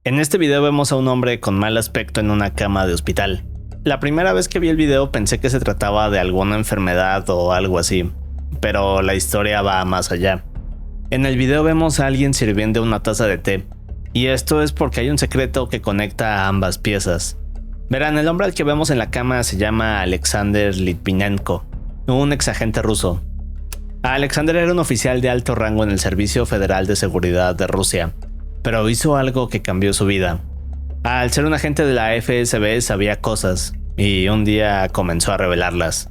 En este video vemos a un hombre con mal aspecto en una cama de hospital. La primera vez que vi el video pensé que se trataba de alguna enfermedad o algo así, pero la historia va más allá. En el video vemos a alguien sirviendo una taza de té, y esto es porque hay un secreto que conecta a ambas piezas. Verán, el hombre al que vemos en la cama se llama Alexander Litvinenko, un exagente ruso. Alexander era un oficial de alto rango en el Servicio Federal de Seguridad de Rusia, pero hizo algo que cambió su vida. Al ser un agente de la FSB sabía cosas, y un día comenzó a revelarlas.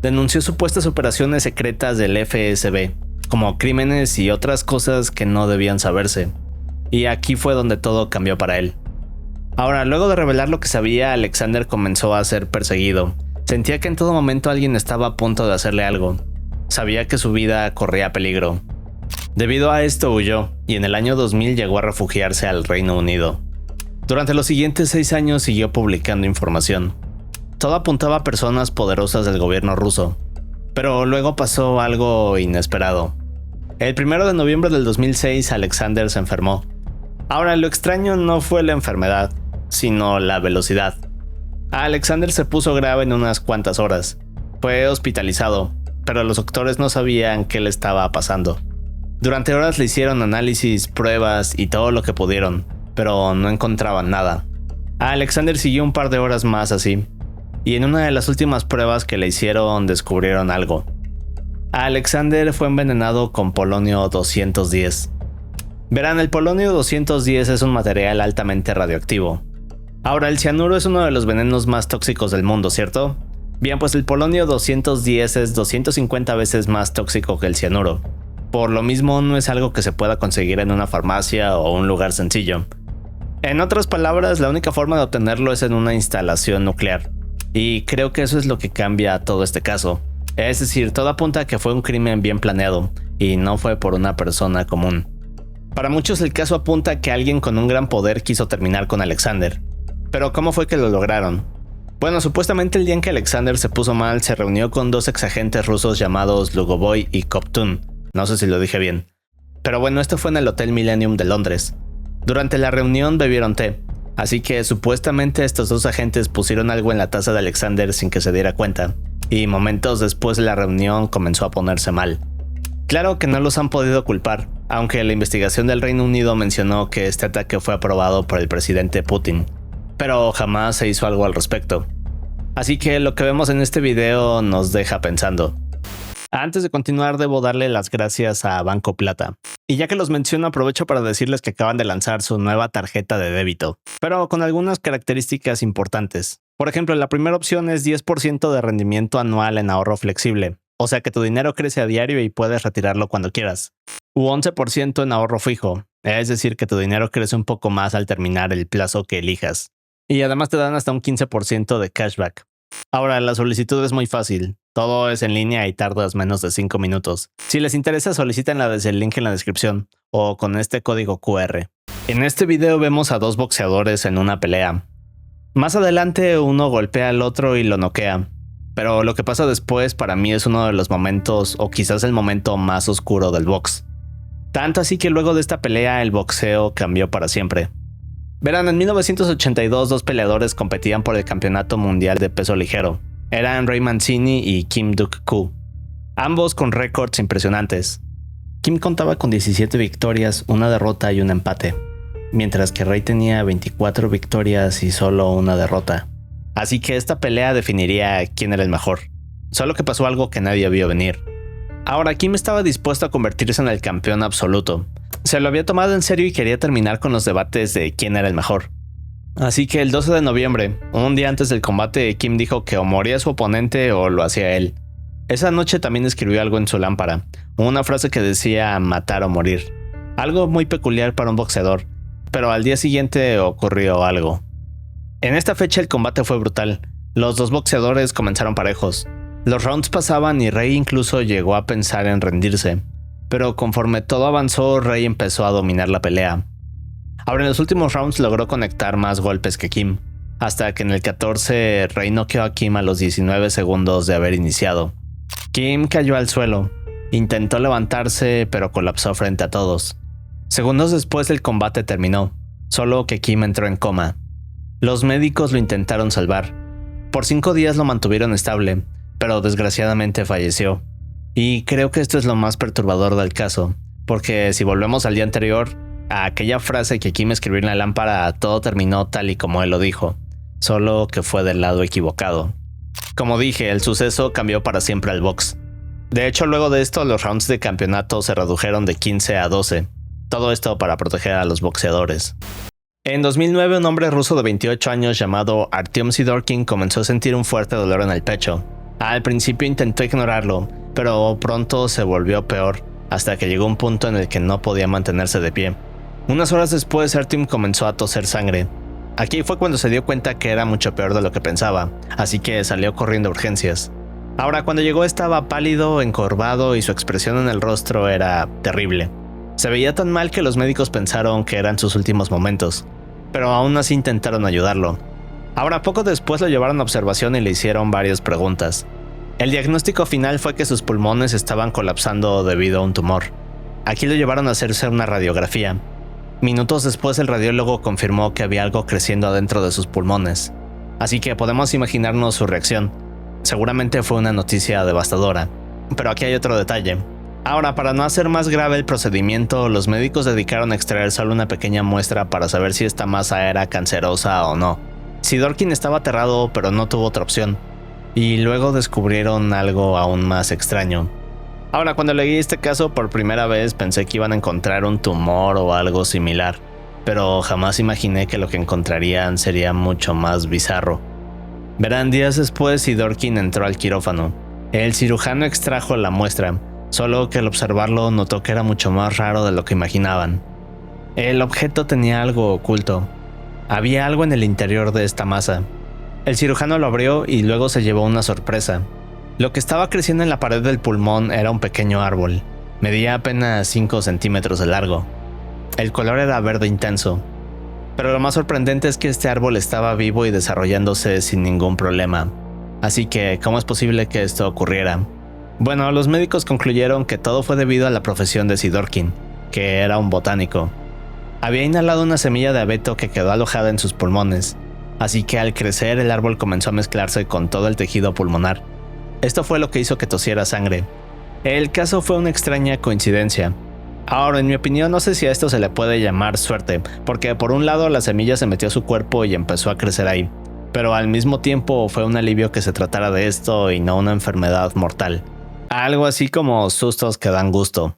Denunció supuestas operaciones secretas del FSB, como crímenes y otras cosas que no debían saberse. Y aquí fue donde todo cambió para él. Ahora, luego de revelar lo que sabía, Alexander comenzó a ser perseguido. Sentía que en todo momento alguien estaba a punto de hacerle algo. Sabía que su vida corría peligro. Debido a esto huyó, y en el año 2000 llegó a refugiarse al Reino Unido. Durante los siguientes 6 años siguió publicando información. Todo apuntaba a personas poderosas del gobierno ruso. Pero luego pasó algo inesperado. El 1 de noviembre del 2006 Alexander se enfermó. Ahora, lo extraño no fue la enfermedad, sino la velocidad. Alexander se puso grave en unas cuantas horas. Fue hospitalizado, pero los doctores no sabían qué le estaba pasando. Durante horas le hicieron análisis, pruebas y todo lo que pudieron, pero no encontraban nada. Alexander siguió un par de horas más así, y en una de las últimas pruebas que le hicieron descubrieron algo. Alexander fue envenenado con polonio 210. Verán, el polonio 210 es un material altamente radioactivo. Ahora, el cianuro es uno de los venenos más tóxicos del mundo, ¿cierto? Bien, pues el polonio 210 es 250 veces más tóxico que el cianuro. Por lo mismo, no es algo que se pueda conseguir en una farmacia o un lugar sencillo. En otras palabras, la única forma de obtenerlo es en una instalación nuclear. Y creo que eso es lo que cambia todo este caso. Es decir, todo apunta a que fue un crimen bien planeado, y no fue por una persona común. Para muchos el caso apunta a que alguien con un gran poder quiso terminar con Alexander. Pero ¿cómo fue que lo lograron? Bueno, supuestamente el día en que Alexander se puso mal, se reunió con 2 exagentes rusos llamados Lugovoy y Koptun. No sé si lo dije bien. Pero bueno, esto fue en el Hotel Millennium de Londres. Durante la reunión bebieron té, así que supuestamente estos 2 agentes pusieron algo en la taza de Alexander sin que se diera cuenta, y momentos después de la reunión comenzó a ponerse mal. Claro que no los han podido culpar, aunque la investigación del Reino Unido mencionó que este ataque fue aprobado por el presidente Putin, pero jamás se hizo algo al respecto. Así que lo que vemos en este video nos deja pensando. Antes de continuar, debo darle las gracias a Banco Plata. Y ya que los menciono, aprovecho para decirles que acaban de lanzar su nueva tarjeta de débito, pero con algunas características importantes. Por ejemplo, la primera opción es 10% de rendimiento anual en ahorro flexible, o sea que tu dinero crece a diario y puedes retirarlo cuando quieras. U 11% en ahorro fijo, es decir que tu dinero crece un poco más al terminar el plazo que elijas. Y además te dan hasta un 15% de cashback. Ahora, la solicitud es muy fácil. Todo es en línea y tardas menos de 5 minutos. Si les interesa, solicítenla desde el link en la descripción o con este código QR. En este video vemos a 2 boxeadores en una pelea. Más adelante uno golpea al otro y lo noquea. Pero lo que pasa después para mí es uno de los momentos, o quizás el momento más oscuro del box. Tanto así que luego de esta pelea el boxeo cambió para siempre. Verán, en 1982 2 peleadores competían por el campeonato mundial de peso ligero. Eran Ray Mancini y Kim Duk-Koo, ambos con récords impresionantes. Kim contaba con 17 victorias, 1 derrota y un empate, mientras que Ray tenía 24 victorias y solo 1 derrota. Así que esta pelea definiría quién era el mejor. Solo que pasó algo que nadie vio venir. Ahora, Kim estaba dispuesto a convertirse en el campeón absoluto. Se lo había tomado en serio y quería terminar con los debates de quién era el mejor. Así que el 12 de noviembre, un día antes del combate, Kim dijo que o moría su oponente o lo hacía él. Esa noche también escribió algo en su lámpara, una frase que decía matar o morir. Algo muy peculiar para un boxeador, pero al día siguiente ocurrió algo. En esta fecha el combate fue brutal. Los 2 boxeadores comenzaron parejos. Los rounds pasaban y Ray incluso llegó a pensar en rendirse. Pero conforme todo avanzó, Ray empezó a dominar la pelea. Ahora en los últimos rounds logró conectar más golpes que Kim, hasta que en el 14 Ray noqueó a Kim a los 19 segundos de haber iniciado. Kim cayó al suelo, intentó levantarse pero colapsó frente a todos. Segundos después el combate terminó. solo que Kim entró en coma. Los médicos lo intentaron salvar. Por 5 días lo mantuvieron estable, pero desgraciadamente falleció. Y creo que esto es lo más perturbador del caso, porque si volvemos al día anterior, a aquella frase que Kim escribió en la lámpara, todo terminó tal y como él lo dijo, solo que fue del lado equivocado. Como dije, el suceso cambió para siempre al box. De hecho, luego de esto, los rounds de campeonato se redujeron de 15 a 12. Todo esto para proteger a los boxeadores. En 2009, un hombre ruso de 28 años llamado Artyom Sidorkin comenzó a sentir un fuerte dolor en el pecho. Al principio intentó ignorarlo, pero pronto se volvió peor, hasta que llegó un punto en el que no podía mantenerse de pie. Unas horas después, Artyom comenzó a toser sangre. Aquí fue cuando se dio cuenta que era mucho peor de lo que pensaba, así que salió corriendo a urgencias. Ahora, cuando llegó estaba pálido, encorvado y su expresión en el rostro era terrible. Se veía tan mal que los médicos pensaron que eran sus últimos momentos, pero aún así intentaron ayudarlo. Ahora, poco después lo llevaron a observación y le hicieron varias preguntas. El diagnóstico final fue que sus pulmones estaban colapsando debido a un tumor. Aquí lo llevaron a hacerse una radiografía. Minutos después el radiólogo confirmó que había algo creciendo adentro de sus pulmones, así que podemos imaginarnos su reacción. Seguramente fue una noticia devastadora, pero aquí hay otro detalle. Ahora, para no hacer más grave el procedimiento, los médicos dedicaron a extraer solo una pequeña muestra para saber si esta masa era cancerosa o no. Sidorkin estaba aterrado, pero no tuvo otra opción, y luego descubrieron algo aún más extraño. Ahora, cuando leí este caso por primera vez pensé que iban a encontrar un tumor o algo similar, pero jamás imaginé que lo que encontrarían sería mucho más bizarro. Verán, días después Sidorkin entró al quirófano. El cirujano extrajo la muestra, solo que al observarlo notó que era mucho más raro de lo que imaginaban. El objeto tenía algo oculto. Había algo en el interior de esta masa. El cirujano lo abrió y luego se llevó una sorpresa. Lo que estaba creciendo en la pared del pulmón era un pequeño árbol. Medía apenas 5 centímetros de largo. El color era verde intenso. Pero lo más sorprendente es que este árbol estaba vivo y desarrollándose sin ningún problema. Así que, ¿cómo es posible que esto ocurriera? Bueno, los médicos concluyeron que todo fue debido a la profesión de Sidorkin, que era un botánico. Había inhalado una semilla de abeto que quedó alojada en sus pulmones, así que al crecer el árbol comenzó a mezclarse con todo el tejido pulmonar. Esto fue lo que hizo que tosiera sangre. El caso fue una extraña coincidencia. Ahora, en mi opinión, no sé si a esto se le puede llamar suerte, porque por un lado la semilla se metió a su cuerpo y empezó a crecer ahí, pero al mismo tiempo fue un alivio que se tratara de esto y no una enfermedad mortal. Algo así como sustos que dan gusto.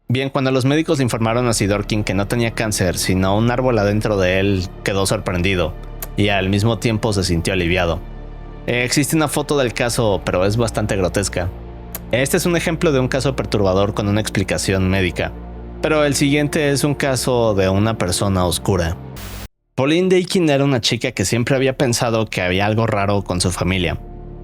Bien, cuando los médicos le informaron a Sidorkin que no tenía cáncer, sino un árbol adentro de él, quedó sorprendido, y al mismo tiempo se sintió aliviado. Existe una foto del caso, pero es bastante grotesca. Este es un ejemplo de un caso perturbador con una explicación médica, pero el siguiente es un caso de una persona oscura. Pauline Dakin era una chica que siempre había pensado que había algo raro con su familia.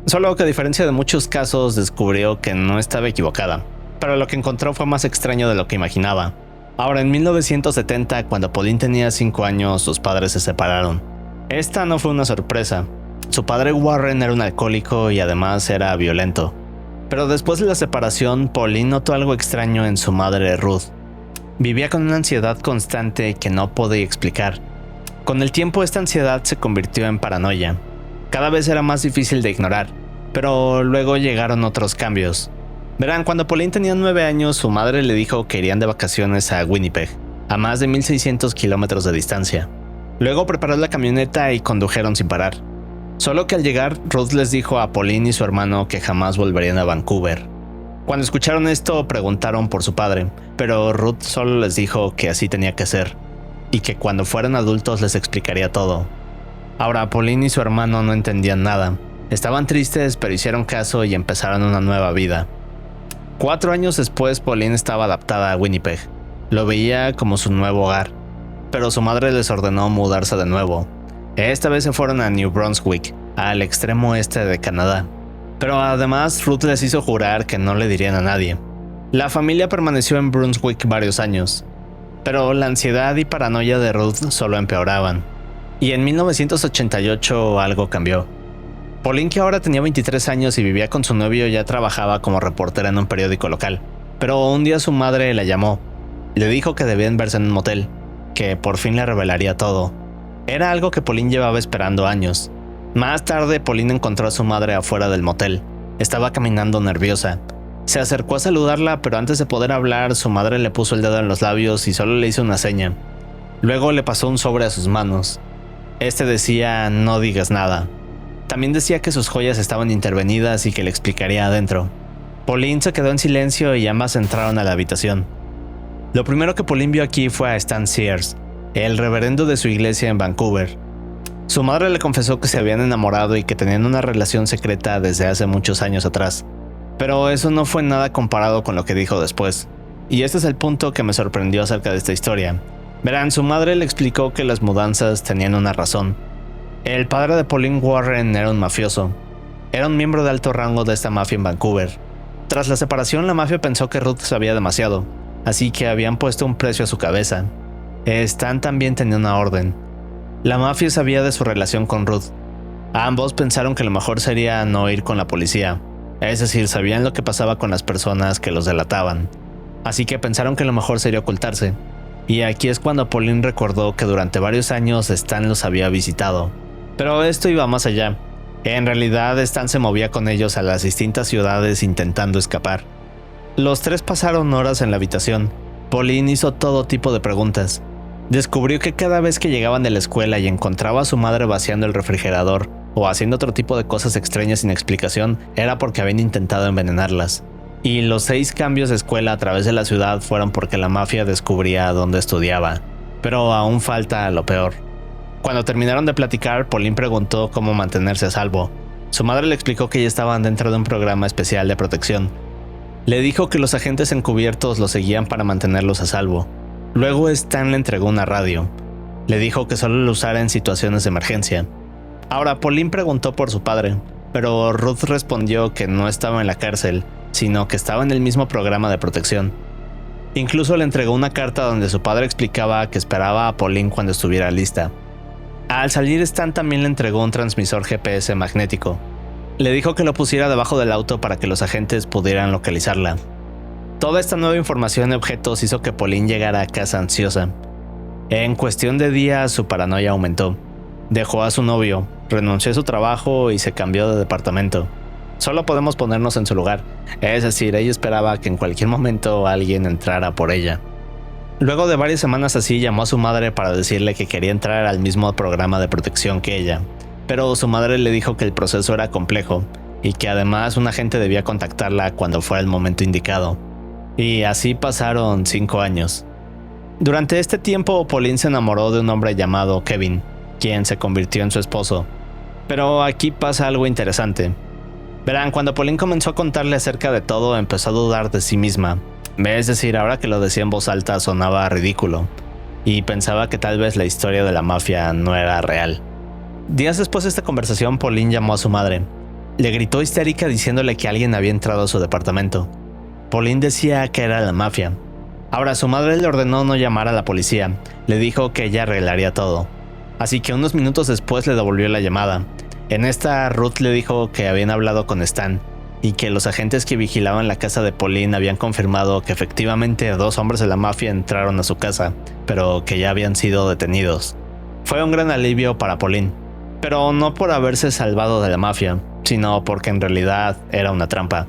Solo que a diferencia de muchos casos descubrió que no estaba equivocada, pero lo que encontró fue más extraño de lo que imaginaba. Ahora, en 1970, cuando Pauline tenía 5 años, sus padres se separaron. Esta no fue una sorpresa. Su padre Warren era un alcohólico y además era violento. Pero después de la separación, Pauline notó algo extraño en su madre Ruth. Vivía con una ansiedad constante que no podía explicar. Con el tiempo esta ansiedad se convirtió en paranoia. Cada vez era más difícil de ignorar, pero luego llegaron otros cambios. Verán, cuando Pauline tenía 9 años, su madre le dijo que irían de vacaciones a Winnipeg, a más de 1600 kilómetros de distancia. Luego preparó la camioneta y condujeron sin parar. Solo que al llegar, Ruth les dijo a Pauline y su hermano que jamás volverían a Vancouver. Cuando escucharon esto, preguntaron por su padre, pero Ruth solo les dijo que así tenía que ser, y que cuando fueran adultos les explicaría todo. Ahora, Pauline y su hermano no entendían nada. Estaban tristes, pero hicieron caso y empezaron una nueva vida. 4 años después, Pauline estaba adaptada a Winnipeg. Lo veía como su nuevo hogar, pero su madre les ordenó mudarse de nuevo. Esta vez se fueron a New Brunswick, al extremo este de Canadá. Pero además, Ruth les hizo jurar que no le dirían a nadie. La familia permaneció en Brunswick varios años, pero la ansiedad y paranoia de Ruth solo empeoraban. Y en 1988 algo cambió. Pauline, que ahora tenía 23 años y vivía con su novio, ya trabajaba como reportera en un periódico local. Pero un día su madre la llamó. Le dijo que debían verse en un motel. que por fin le revelaría todo. Era algo que Pauline llevaba esperando años. Más tarde, Pauline encontró a su madre afuera del motel. Estaba caminando nerviosa. Se acercó a saludarla, pero antes de poder hablar, su madre le puso el dedo en los labios y solo le hizo una seña. Luego le pasó un sobre a sus manos. Este decía: no digas nada. También decía que sus joyas estaban intervenidas y que le explicaría adentro. Pauline se quedó en silencio y ambas entraron a la habitación. Lo primero que Pauline vio aquí fue a Stan Sears, el reverendo de su iglesia en Vancouver. Su madre le confesó que se habían enamorado y que tenían una relación secreta desde hace muchos años atrás. Pero eso no fue nada comparado con lo que dijo después. Y este es el punto que me sorprendió acerca de esta historia. Verán, su madre le explicó que las mudanzas tenían una razón. El padre de Pauline Warren era un mafioso. Era un miembro de alto rango de esta mafia en Vancouver. Tras la separación, la mafia pensó que Ruth sabía demasiado, así que habían puesto un precio a su cabeza. Stan también tenía una orden. La mafia sabía de su relación con Ruth. Ambos pensaron que lo mejor sería no ir con la policía. Es decir, sabían lo que pasaba con las personas que los delataban. Así que pensaron que lo mejor sería ocultarse. Y aquí es cuando Pauline recordó que durante varios años Stan los había visitado. Pero esto iba más allá. En realidad, Stan se movía con ellos a las distintas ciudades intentando escapar. Los tres pasaron horas en la habitación. Pauline hizo todo tipo de preguntas. Descubrió que cada vez que llegaban de la escuela y encontraba a su madre vaciando el refrigerador o haciendo otro tipo de cosas extrañas sin explicación, era porque habían intentado envenenarlas. Y los 6 cambios de escuela a través de la ciudad fueron porque la mafia descubría dónde estudiaba. Pero aún falta lo peor. Cuando terminaron de platicar, Pauline preguntó cómo mantenerse a salvo. Su madre le explicó que ya estaban dentro de un programa especial de protección. Le dijo que los agentes encubiertos los seguían para mantenerlos a salvo. Luego Stan le entregó una radio. Le dijo que solo lo usara en situaciones de emergencia. Ahora, Pauline preguntó por su padre, pero Ruth respondió que no estaba en la cárcel, sino que estaba en el mismo programa de protección. Incluso le entregó una carta donde su padre explicaba que esperaba a Pauline cuando estuviera lista. Al salir, Stan también le entregó un transmisor GPS magnético. Le dijo que lo pusiera debajo del auto para que los agentes pudieran localizarla. Toda esta nueva información y objetos hizo que Pauline llegara a casa ansiosa. En cuestión de días, su paranoia aumentó. Dejó a su novio, renunció a su trabajo y se cambió de departamento. Solo podemos ponernos en su lugar, es decir, ella esperaba que en cualquier momento alguien entrara por ella. Luego de varias semanas así, llamó a su madre para decirle que quería entrar al mismo programa de protección que ella, pero su madre le dijo que el proceso era complejo y que además un agente debía contactarla cuando fuera el momento indicado. Y así pasaron 5 años. Durante este tiempo, Pauline se enamoró de un hombre llamado Kevin, quien se convirtió en su esposo. Pero aquí pasa algo interesante. Verán, cuando Pauline comenzó a contarle acerca de todo, empezó a dudar de sí misma. Es decir, ahora que lo decía en voz alta sonaba ridículo, y pensaba que tal vez la historia de la mafia no era real. Días después de esta conversación, Pauline llamó a su madre. Le gritó histérica diciéndole que alguien había entrado a su departamento. Pauline decía que era la mafia. Ahora, su madre le ordenó no llamar a la policía. Le dijo que ella arreglaría todo. Así que unos minutos después le devolvió la llamada. En esta, Ruth le dijo que habían hablado con Stan y que los agentes que vigilaban la casa de Pauline habían confirmado que efectivamente 2 hombres de la mafia entraron a su casa, pero que ya habían sido detenidos. Fue un gran alivio para Pauline, pero no por haberse salvado de la mafia, sino porque en realidad era una trampa.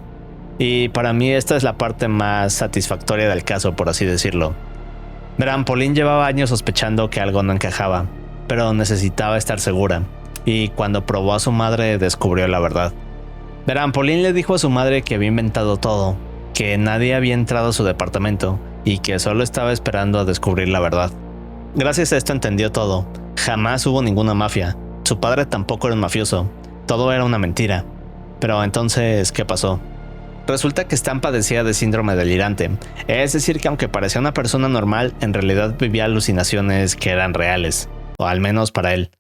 Y para mí esta es la parte más satisfactoria del caso, por así decirlo. Verán, Pauline llevaba años sospechando que algo no encajaba, pero necesitaba estar segura, y cuando probó a su madre descubrió la verdad. Verán, Pauline le dijo a su madre que había inventado todo, que nadie había entrado a su departamento y que solo estaba esperando a descubrir la verdad. Gracias a esto entendió todo. Jamás hubo ninguna mafia. Su padre tampoco era un mafioso. Todo era una mentira. Pero entonces, ¿qué pasó? Resulta que Stan padecía de síndrome delirante, es decir que aunque parecía una persona normal, en realidad vivía alucinaciones que eran reales, o al menos para él.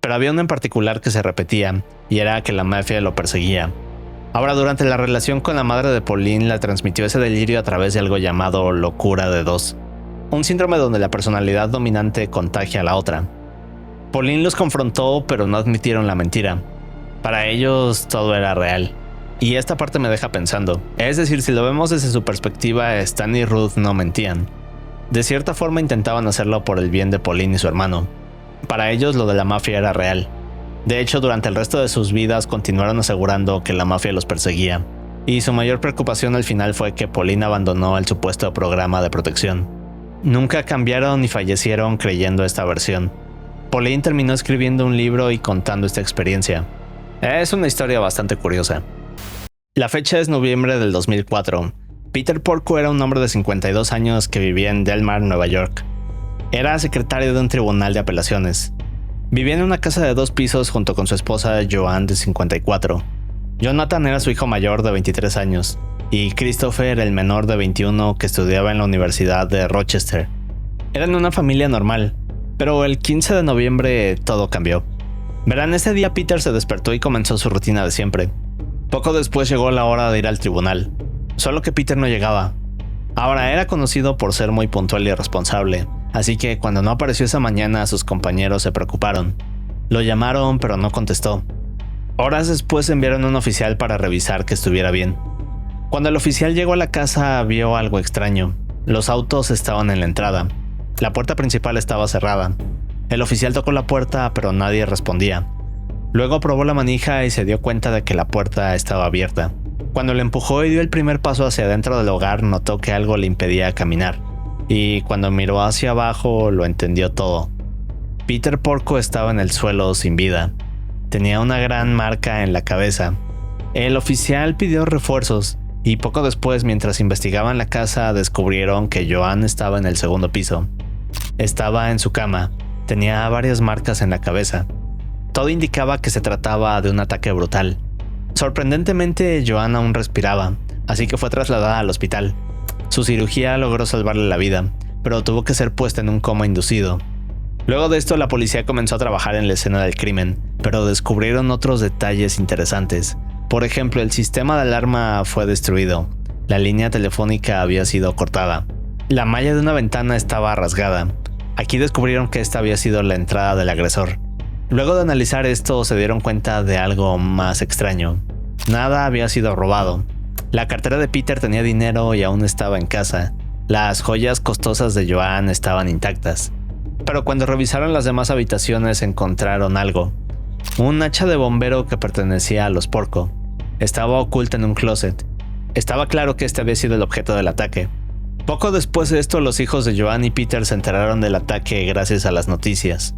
Pero había una en particular que se repetía, y era que la mafia lo perseguía. Ahora, durante la relación con la madre de Pauline, la transmitió ese delirio a través de algo llamado locura de 2, un síndrome donde la personalidad dominante contagia a la otra. Pauline los confrontó, pero no admitieron la mentira. Para ellos todo era real. Y esta parte me deja pensando. Es decir, si lo vemos desde su perspectiva, Stan y Ruth no mentían. De cierta forma intentaban hacerlo por el bien de Pauline y su hermano. Para ellos lo de la mafia era real. De hecho, durante el resto de sus vidas continuaron asegurando que la mafia los perseguía, y su mayor preocupación al final fue que Pauline abandonó el supuesto programa de protección. Nunca cambiaron ni fallecieron creyendo esta versión. Pauline terminó escribiendo un libro y contando esta experiencia. Es una historia bastante curiosa. La fecha es noviembre del 2004. Peter Porco era un hombre de 52 años que vivía en Delmar, Nueva York. Era secretario de un tribunal de apelaciones. Vivía en una casa de 2 pisos junto con su esposa Joanne de 54. Jonathan era su hijo mayor de 23 años y Christopher el menor de 21 que estudiaba en la Universidad de Rochester. Eran una familia normal, pero el 15 de noviembre todo cambió. Verán, ese día Peter se despertó y comenzó su rutina de siempre. Poco después llegó la hora de ir al tribunal, solo que Peter no llegaba. Ahora era conocido por ser muy puntual y responsable, así que cuando no apareció esa mañana sus compañeros se preocuparon. Lo llamaron pero no contestó. Horas después enviaron a un oficial para revisar que estuviera bien. Cuando el oficial llegó a la casa vio algo extraño. Los autos estaban en la entrada. La puerta principal estaba cerrada. El oficial tocó la puerta pero nadie respondía. Luego probó la manija y se dio cuenta de que la puerta estaba abierta. Cuando le empujó y dio el primer paso hacia adentro del hogar notó que algo le impedía caminar. Y cuando miró hacia abajo lo entendió todo. Peter Porco estaba en el suelo sin vida. Tenía una gran marca en la cabeza. El oficial pidió refuerzos y poco después, mientras investigaban la casa, descubrieron que Joanne estaba en el segundo piso. Estaba en su cama. Tenía varias marcas en la cabeza. Todo indicaba que se trataba de un ataque brutal. Sorprendentemente, Joanne aún respiraba, así que fue trasladada al hospital. Su cirugía logró salvarle la vida, pero tuvo que ser puesta en un coma inducido. Luego de esto, la policía comenzó a trabajar en la escena del crimen, pero descubrieron otros detalles interesantes. Por ejemplo, el sistema de alarma fue destruido. La línea telefónica había sido cortada. La malla de una ventana estaba rasgada. Aquí descubrieron que esta había sido la entrada del agresor. Luego de analizar esto, se dieron cuenta de algo más extraño. Nada había sido robado. La cartera de Peter tenía dinero y aún estaba en casa. Las joyas costosas de Joanne estaban intactas. Pero cuando revisaron las demás habitaciones encontraron algo. Un hacha de bombero que pertenecía a los Porco. Estaba oculta en un closet. Estaba claro que este había sido el objeto del ataque. Poco después de esto, los hijos de Joanne y Peter se enteraron del ataque gracias a las noticias.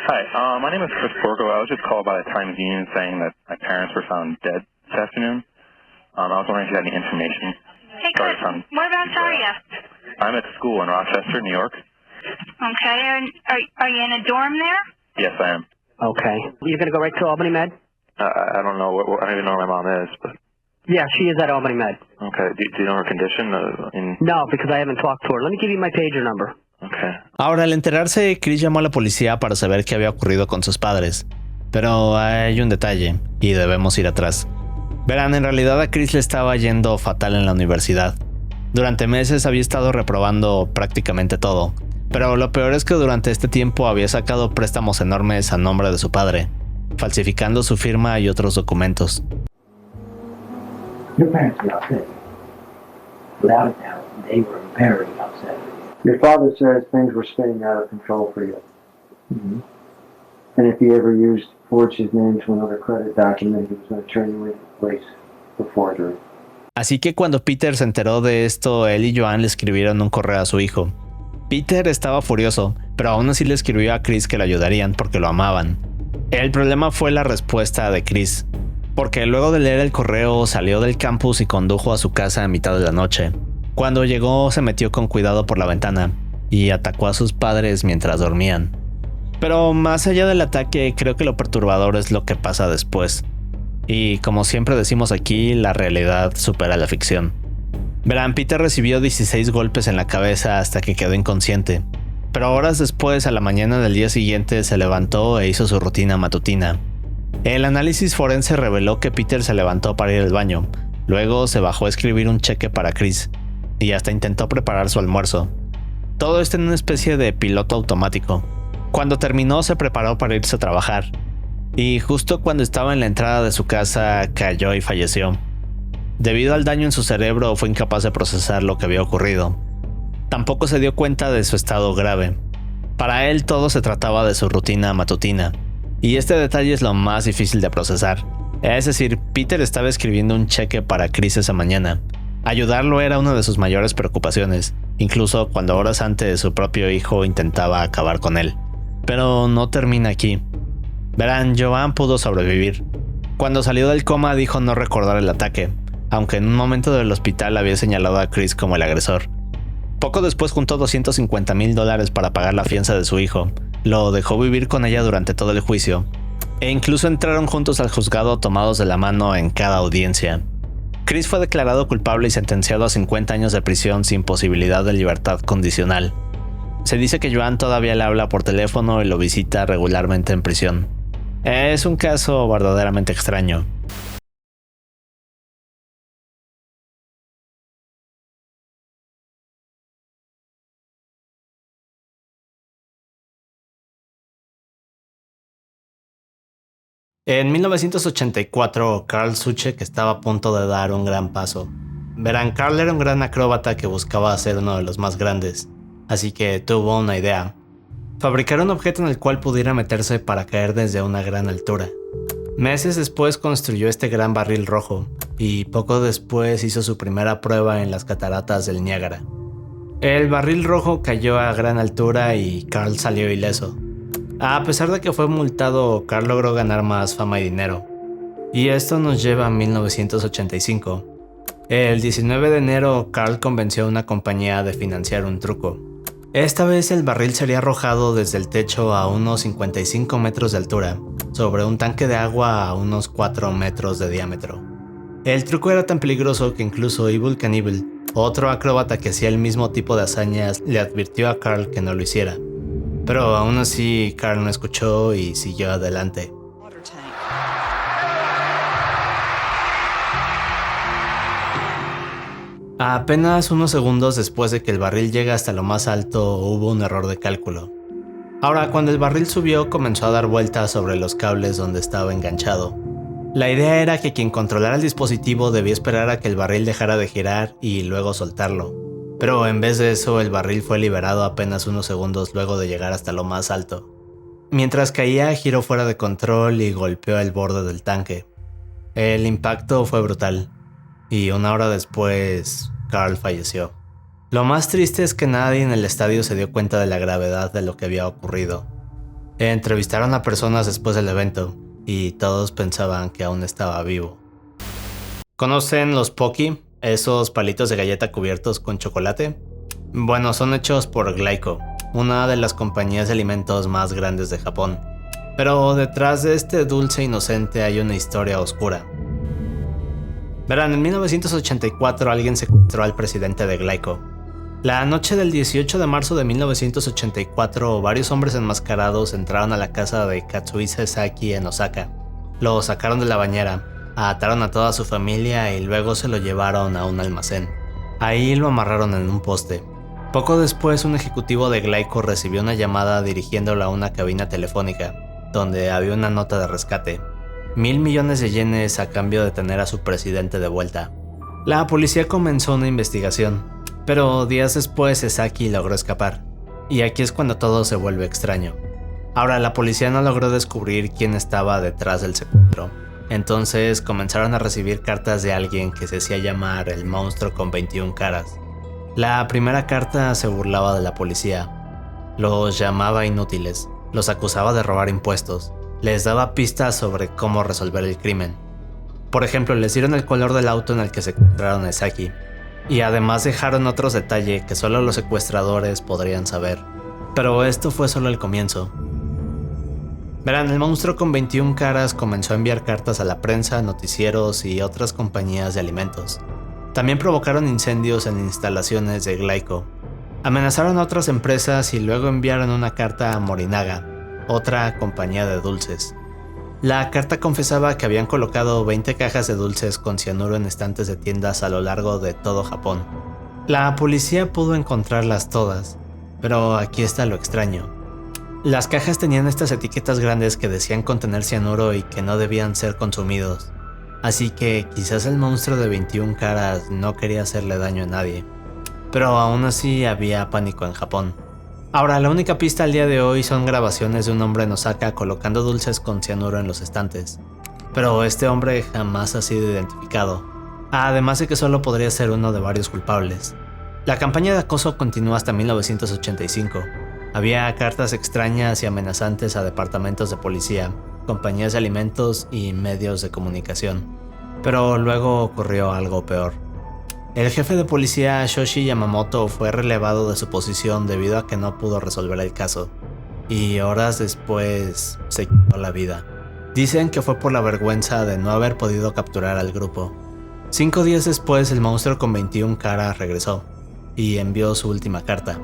Hi, my name is Chris Porco. I was just called by the Times-Union saying that my parents were found dead this afternoon. I was wondering if you had any information. Hey, Chris, whereabouts are you? I'm at school in Rochester, New York. Okay, and are you in a dorm there? Yes, I am. Okay. You're going to go right to Albany Med? I don't know. I don't even know where my mom is, but... Yeah, she is at Albany Med. Okay. Do you know her condition? No, because I haven't talked to her. Let me give you my pager number. Okay. Ahora, al enterarse, Chris llamó a la policía para saber qué había ocurrido con sus padres. Pero hay un detalle, y debemos ir atrás. Verán, en realidad a Chris le estaba yendo fatal en la universidad. Durante meses había estado reprobando prácticamente todo. Pero lo peor es que durante este tiempo había sacado préstamos enormes a nombre de su padre, falsificando su firma y otros documentos. Your parents were upset. Without a doubt, they were very upset. Your father says things were spinning out of control for you. Mm-hmm. And if he ever forged his name to another credit document, he was going to turn you into a place for forgery. Así que cuando Peter se enteró de esto, él y Joanne le escribieron un correo a su hijo. Peter estaba furioso, pero aún así le escribió a Chris que lo ayudarían porque lo amaban. El problema fue la respuesta de Chris, porque luego de leer el correo salió del campus y condujo a su casa a mitad de la noche. Cuando llegó se metió con cuidado por la ventana y atacó a sus padres mientras dormían. Pero más allá del ataque, creo que lo perturbador es lo que pasa después. Y como siempre decimos aquí, la realidad supera la ficción. Verán, Peter recibió 16 golpes en la cabeza hasta que quedó inconsciente. Pero horas después, a la mañana del día siguiente, se levantó e hizo su rutina matutina. El análisis forense reveló que Peter se levantó para ir al baño. Luego se bajó a escribir un cheque para Chris. Y hasta intentó preparar su almuerzo. Todo esto en una especie de piloto automático. Cuando terminó se preparó para irse a trabajar. Y justo cuando estaba en la entrada de su casa cayó y falleció. Debido al daño en su cerebro, fue incapaz de procesar lo que había ocurrido. Tampoco se dio cuenta de su estado grave. Para él todo se trataba de su rutina matutina, y este detalle es lo más difícil de procesar. Es decir, Peter estaba escribiendo un cheque para Chris esa mañana. Ayudarlo era una de sus mayores preocupaciones, incluso cuando horas antes su propio hijo intentaba acabar con él. Pero no termina aquí. Verán, Joan pudo sobrevivir. Cuando salió del coma dijo no recordar el ataque, aunque en un momento del hospital había señalado a Chris como el agresor. Poco después juntó $250,000 para pagar la fianza de su hijo, lo dejó vivir con ella durante todo el juicio, e incluso entraron juntos al juzgado tomados de la mano en cada audiencia. Chris fue declarado culpable y sentenciado a 50 años de prisión sin posibilidad de libertad condicional. Se dice que Joan todavía le habla por teléfono y lo visita regularmente en prisión. Es un caso verdaderamente extraño. En 1984, Carl Suchek estaba a punto de dar un gran paso. Verán, Carl era un gran acróbata que buscaba ser uno de los más grandes, así que tuvo una idea: fabricar un objeto en el cual pudiera meterse para caer desde una gran altura. Meses después construyó este gran barril rojo, y poco después hizo su primera prueba en las cataratas del Niágara. El barril rojo cayó a gran altura y Carl salió ileso. A pesar de que fue multado, Carl logró ganar más fama y dinero. Y esto nos lleva a 1985. El 19 de enero, Carl convenció a una compañía de financiar un truco. Esta vez el barril sería arrojado desde el techo a unos 55 metros de altura, sobre un tanque de agua a unos 4 metros de diámetro. El truco era tan peligroso que incluso Evel Knievel, otro acróbata que hacía el mismo tipo de hazañas, le advirtió a Carl que no lo hiciera. Pero aún así, Carl no escuchó y siguió adelante. Apenas unos segundos después de que el barril llega hasta lo más alto, hubo un error de cálculo. Ahora, cuando el barril subió, comenzó a dar vueltas sobre los cables donde estaba enganchado. La idea era que quien controlara el dispositivo debía esperar a que el barril dejara de girar y luego soltarlo. Pero en vez de eso, el barril fue liberado apenas unos segundos luego de llegar hasta lo más alto. Mientras caía, giró fuera de control y golpeó el borde del tanque. El impacto fue brutal, y una hora después, Carl falleció. Lo más triste es que nadie en el estadio se dio cuenta de la gravedad de lo que había ocurrido. Entrevistaron a personas después del evento, y todos pensaban que aún estaba vivo. ¿Conocen los Pocky? ¿Esos palitos de galleta cubiertos con chocolate? Bueno, son hechos por Glico, una de las compañías de alimentos más grandes de Japón. Pero detrás de este dulce inocente hay una historia oscura. Verán, en 1984 alguien secuestró al presidente de Glico. La noche del 18 de marzo de 1984, varios hombres enmascarados entraron a la casa de Katsuhisa Saki en Osaka. Lo sacaron de la bañera, ataron a toda su familia y luego se lo llevaron a un almacén. Ahí lo amarraron en un poste. Poco después, un ejecutivo de Glico recibió una llamada dirigiéndolo a una cabina telefónica, donde había una nota de rescate: 1,000 millones de yenes a cambio de tener a su presidente de vuelta. La policía comenzó una investigación, pero días después Sasaki logró escapar, y aquí es cuando todo se vuelve extraño. Ahora, la policía no logró descubrir quién estaba detrás del secuestro. Entonces comenzaron a recibir cartas de alguien que se hacía llamar el monstruo con 21 caras. La primera carta se burlaba de la policía. Los llamaba inútiles, los acusaba de robar impuestos, les daba pistas sobre cómo resolver el crimen. Por ejemplo, les dieron el color del auto en el que secuestraron a Saki, y además dejaron otros detalles que solo los secuestradores podrían saber. Pero esto fue solo el comienzo. Verán, el monstruo con 21 caras comenzó a enviar cartas a la prensa, noticieros y otras compañías de alimentos. También provocaron incendios en instalaciones de Glico. Amenazaron a otras empresas y luego enviaron una carta a Morinaga, otra compañía de dulces. La carta confesaba que habían colocado 20 cajas de dulces con cianuro en estantes de tiendas a lo largo de todo Japón. La policía pudo encontrarlas todas, pero aquí está lo extraño. Las cajas tenían estas etiquetas grandes que decían contener cianuro y que no debían ser consumidos. así que quizás el monstruo de 21 caras no quería hacerle daño a nadie. Pero aún así había pánico en Japón. Ahora, la única pista al día de hoy son grabaciones de un hombre en Osaka colocando dulces con cianuro en los estantes. Pero este hombre jamás ha sido identificado, además de que solo podría ser uno de varios culpables. La campaña de acoso continuó hasta 1985. Había cartas extrañas y amenazantes a departamentos de policía, compañías de alimentos y medios de comunicación. Pero luego ocurrió algo peor. El jefe de policía Shoshi Yamamoto fue relevado de su posición debido a que no pudo resolver el caso, y horas después se quitó la vida. Dicen que fue por la vergüenza de no haber podido capturar al grupo. 5 días después, el monstruo con 21 caras regresó y envió su última carta.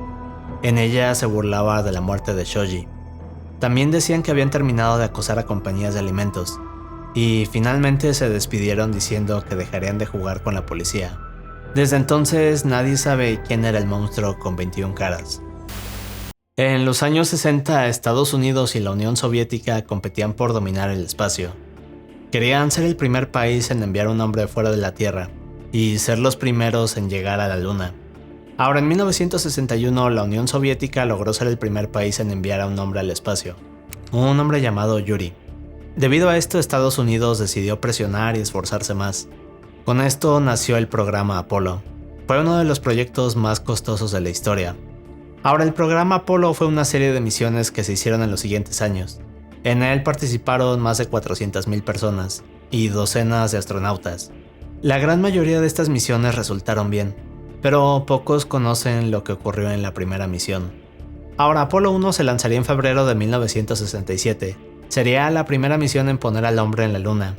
En ella se burlaba de la muerte de Shoji. También decían que habían terminado de acosar a compañías de alimentos, y finalmente se despidieron diciendo que dejarían de jugar con la policía. Desde entonces nadie sabe quién era el monstruo con 21 caras. En los años 60, Estados Unidos y la Unión Soviética competían por dominar el espacio. Querían ser el primer país en enviar un hombre fuera de la Tierra y ser los primeros en llegar a la Luna. Ahora, en 1961, la Unión Soviética logró ser el primer país en enviar a un hombre al espacio, un hombre llamado Yuri. Debido a esto, Estados Unidos decidió presionar y esforzarse más. Con esto nació el programa Apolo. Fue uno de los proyectos más costosos de la historia. Ahora, el programa Apolo fue una serie de misiones que se hicieron en los siguientes años. En él participaron más de 400,000 personas y docenas de astronautas. La gran mayoría de estas misiones resultaron bien, pero pocos conocen lo que ocurrió en la primera misión. Ahora, Apolo 1 se lanzaría en febrero de 1967. Sería la primera misión en poner al hombre en la Luna.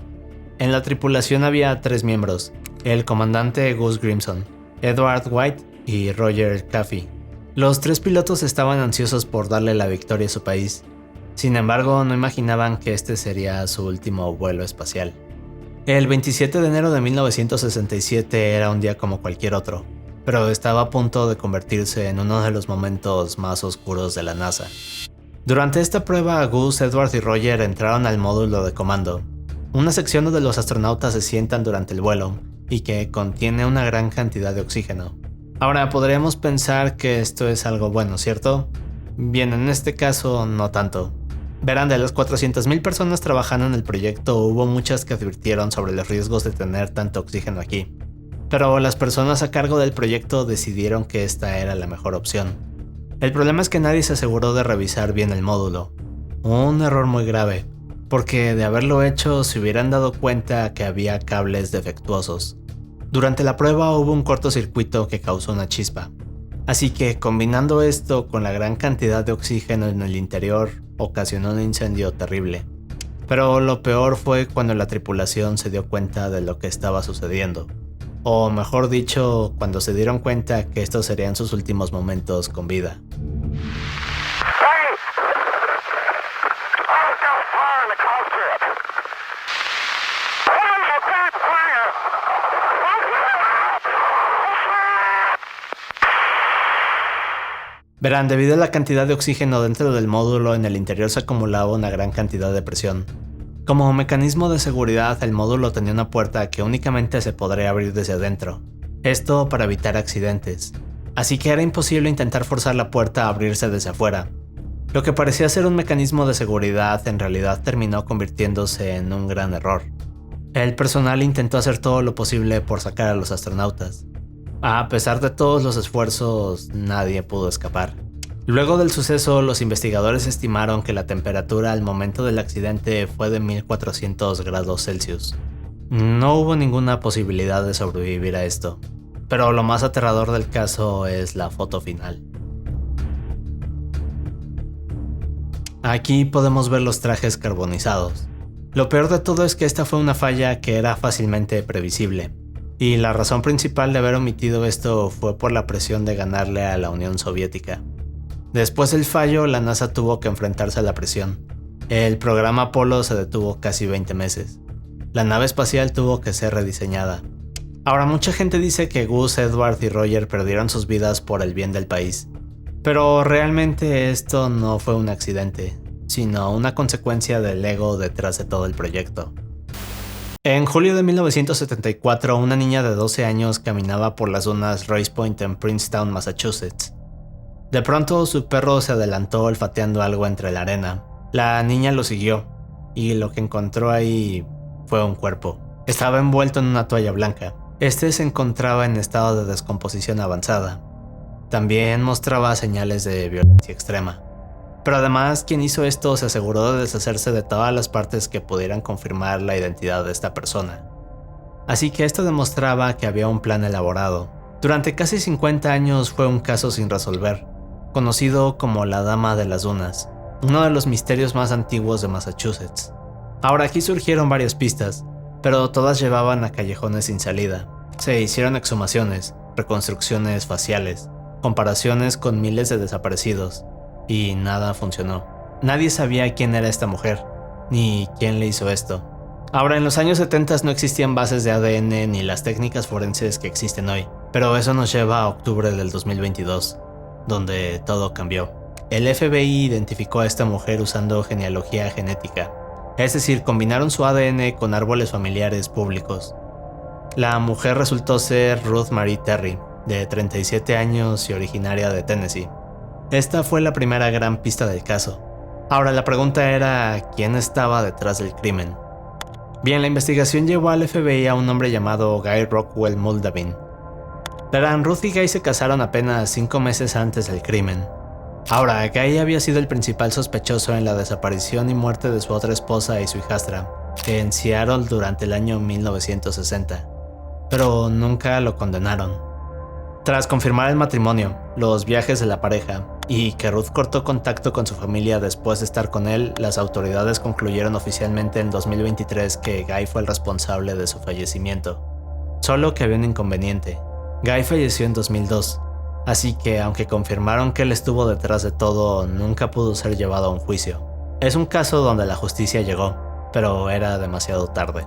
En la tripulación había 3 miembros: el comandante Gus Grimson, Edward White y Roger Chaffee. Los 3 pilotos estaban ansiosos por darle la victoria a su país. Sin embargo, no imaginaban que este sería su último vuelo espacial. El 27 de enero de 1967 era un día como cualquier otro, pero estaba a punto de convertirse en uno de los momentos más oscuros de la NASA. Durante esta prueba, Gus, Edward y Roger entraron al módulo de comando, una sección donde los astronautas se sientan durante el vuelo y que contiene una gran cantidad de oxígeno. Ahora, podríamos pensar que esto es algo bueno, ¿cierto? Bien, en este caso no tanto. Verán, de las 400,000 personas trabajando en el proyecto, hubo muchas que advirtieron sobre los riesgos de tener tanto oxígeno aquí. Pero las personas a cargo del proyecto decidieron que esta era la mejor opción. El problema es que nadie se aseguró de revisar bien el módulo. Un error muy grave, porque de haberlo hecho se hubieran dado cuenta que había cables defectuosos. Durante la prueba hubo un cortocircuito que causó una chispa. Así que, combinando esto con la gran cantidad de oxígeno en el interior, ocasionó un incendio terrible. Pero lo peor fue cuando la tripulación se dio cuenta de lo que estaba sucediendo. O mejor dicho, cuando se dieron cuenta que estos serían sus últimos momentos con vida. Verán, debido a la cantidad de oxígeno dentro del módulo, en el interior se acumulaba una gran cantidad de presión. Como mecanismo de seguridad, el módulo tenía una puerta que únicamente se podría abrir desde adentro. Esto para evitar accidentes. Así que era imposible intentar forzar la puerta a abrirse desde afuera. Lo que parecía ser un mecanismo de seguridad en realidad terminó convirtiéndose en un gran error. El personal intentó hacer todo lo posible por sacar a los astronautas. A pesar de todos los esfuerzos, nadie pudo escapar. Luego del suceso, los investigadores estimaron que la temperatura al momento del accidente fue de 1400 grados Celsius. No hubo ninguna posibilidad de sobrevivir a esto, pero lo más aterrador del caso es la foto final. Aquí podemos ver los trajes carbonizados. Lo peor de todo es que esta fue una falla que era fácilmente previsible. Y la razón principal de haber omitido esto fue por la presión de ganarle a la Unión Soviética. Después del fallo, la NASA tuvo que enfrentarse a la presión. El programa Apolo se detuvo casi 20 meses. La nave espacial tuvo que ser rediseñada. Ahora, mucha gente dice que Gus, Edward y Roger perdieron sus vidas por el bien del país. Pero realmente esto no fue un accidente, sino una consecuencia del ego detrás de todo el proyecto. En julio de 1974, una niña de 12 años caminaba por las dunas Royce Point en Princetown, Massachusetts. De pronto, su perro se adelantó olfateando algo entre la arena. La niña lo siguió, y lo que encontró ahí fue un cuerpo. Estaba envuelto en una toalla blanca. Este se encontraba en estado de descomposición avanzada. También mostraba señales de violencia extrema. Pero además, quien hizo esto se aseguró de deshacerse de todas las partes que pudieran confirmar la identidad de esta persona. Así que esto demostraba que había un plan elaborado. Durante casi 50 años fue un caso sin resolver, conocido como la Dama de las Dunas, uno de los misterios más antiguos de Massachusetts. Ahora aquí surgieron varias pistas, pero todas llevaban a callejones sin salida. Se hicieron exhumaciones, reconstrucciones faciales, comparaciones con miles de desaparecidos, y nada funcionó. Nadie sabía quién era esta mujer, ni quién le hizo esto. Ahora, en los años 70 no existían bases de ADN ni las técnicas forenses que existen hoy, pero eso nos lleva a octubre del 2022, donde todo cambió. El FBI identificó a esta mujer usando genealogía genética, es decir, combinaron su ADN con árboles familiares públicos. La mujer resultó ser Ruth Marie Terry, de 37 años y originaria de Tennessee. Esta fue la primera gran pista del caso. Ahora la pregunta era, ¿quién estaba detrás del crimen? Bien, la investigación llevó al FBI a un hombre llamado Guy Rockwell Moldavin. Verán, Ruth y Guy se casaron apenas 5 meses antes del crimen. Ahora, Guy había sido el principal sospechoso en la desaparición y muerte de su otra esposa y su hijastra, en Seattle durante el año 1960, pero nunca lo condenaron. Tras confirmar el matrimonio, los viajes de la pareja, y que Ruth cortó contacto con su familia después de estar con él, las autoridades concluyeron oficialmente en 2023 que Guy fue el responsable de su fallecimiento. Solo que había un inconveniente. Guy falleció en 2002, así que aunque confirmaron que él estuvo detrás de todo, nunca pudo ser llevado a un juicio. Es un caso donde la justicia llegó, pero era demasiado tarde.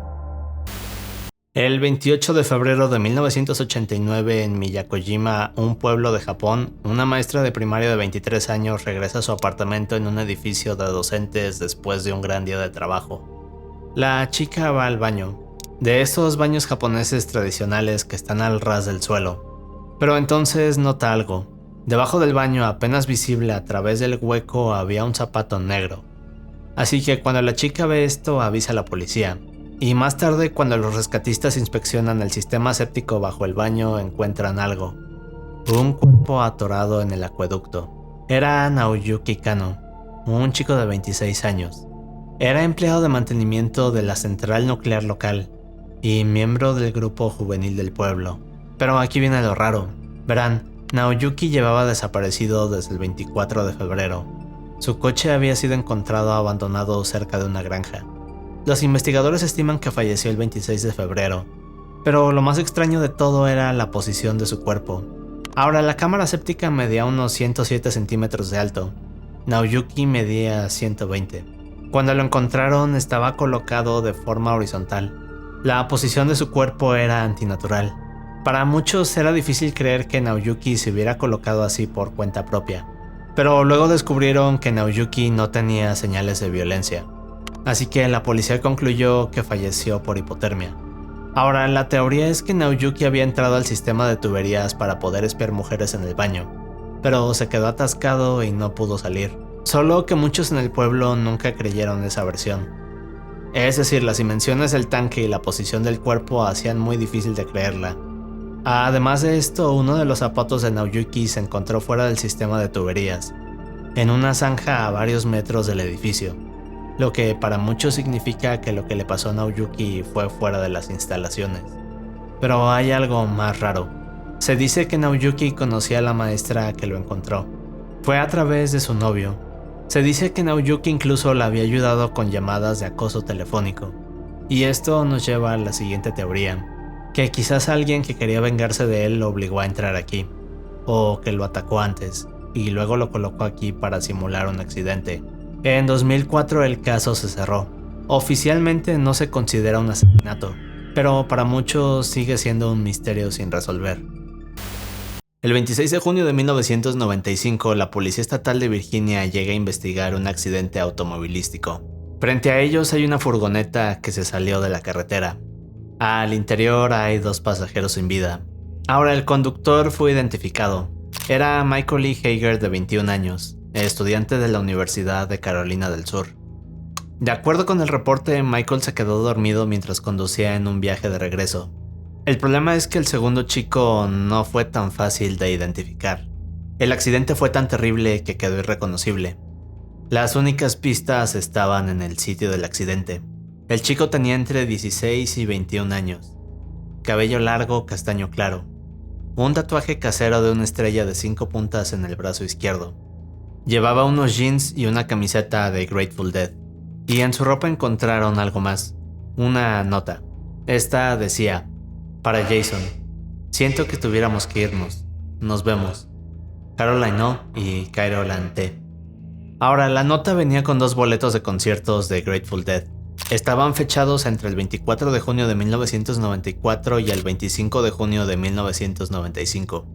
El 28 de febrero de 1989 en Miyakojima, un pueblo de Japón, una maestra de primaria de 23 años regresa a su apartamento en un edificio de docentes después de un gran día de trabajo. La chica va al baño, de esos baños japoneses tradicionales que están al ras del suelo. Pero entonces nota algo. Debajo del baño, apenas visible a través del hueco, había un zapato negro. Así que cuando la chica ve esto, avisa a la policía. Y más tarde, cuando los rescatistas inspeccionan el sistema séptico bajo el baño, encuentran algo. Un cuerpo atorado en el acueducto. Era Naoyuki Kano, un chico de 26 años. Era empleado de mantenimiento de la central nuclear local y miembro del grupo juvenil del pueblo. Pero aquí viene lo raro. Verán, Naoyuki llevaba desaparecido desde el 24 de febrero. Su coche había sido encontrado abandonado cerca de una granja. Los investigadores estiman que falleció el 26 de febrero, pero lo más extraño de todo era la posición de su cuerpo. Ahora, la cámara séptica medía unos 107 centímetros de alto. Naoyuki medía 120. Cuando lo encontraron, estaba colocado de forma horizontal. La posición de su cuerpo era antinatural. Para muchos era difícil creer que Naoyuki se hubiera colocado así por cuenta propia, pero luego descubrieron que Naoyuki no tenía señales de violencia. Así que la policía concluyó que falleció por hipotermia. Ahora, la teoría es que Naoyuki había entrado al sistema de tuberías para poder espiar mujeres en el baño, pero se quedó atascado y no pudo salir. Solo que muchos en el pueblo nunca creyeron esa versión. Es decir, las dimensiones del tanque y la posición del cuerpo hacían muy difícil de creerla. Además de esto, uno de los zapatos de Naoyuki se encontró fuera del sistema de tuberías, en una zanja a varios metros del edificio, lo que para muchos significa que lo que le pasó a Naoyuki fue fuera de las instalaciones. Pero hay algo más raro. Se dice que Naoyuki conocía a la maestra que lo encontró. Fue a través de su novio. Se dice que Naoyuki incluso la había ayudado con llamadas de acoso telefónico. Y esto nos lleva a la siguiente teoría, que quizás alguien que quería vengarse de él lo obligó a entrar aquí, o que lo atacó antes, y luego lo colocó aquí para simular un accidente. En 2004 el caso se cerró. Oficialmente no se considera un asesinato, pero para muchos sigue siendo un misterio sin resolver. El 26 de junio de 1995, la Policía Estatal de Virginia llega a investigar un accidente automovilístico. Frente a ellos hay una furgoneta que se salió de la carretera. Al interior hay 2 pasajeros sin vida. Ahora el conductor fue identificado. Era Michael Lee Hager, de 21 años, estudiante de la Universidad de Carolina del Sur. De acuerdo con el reporte, Michael se quedó dormido mientras conducía en un viaje de regreso. El problema es que el segundo chico no fue tan fácil de identificar. El accidente fue tan terrible que quedó irreconocible. Las únicas pistas estaban en el sitio del accidente. El chico tenía entre 16 y 21 años. Cabello largo, castaño claro. Un tatuaje casero de una estrella de 5 puntas en el brazo izquierdo. Llevaba unos jeans y una camiseta de Grateful Dead. Y en su ropa encontraron algo más. Una nota. Esta decía: para Jason, siento que tuviéramos que irnos. Nos vemos. Caroline O y Caroline T. Ahora, la nota venía con 2 boletos de conciertos de Grateful Dead. Estaban fechados entre el 24 de junio de 1994 y el 25 de junio de 1995.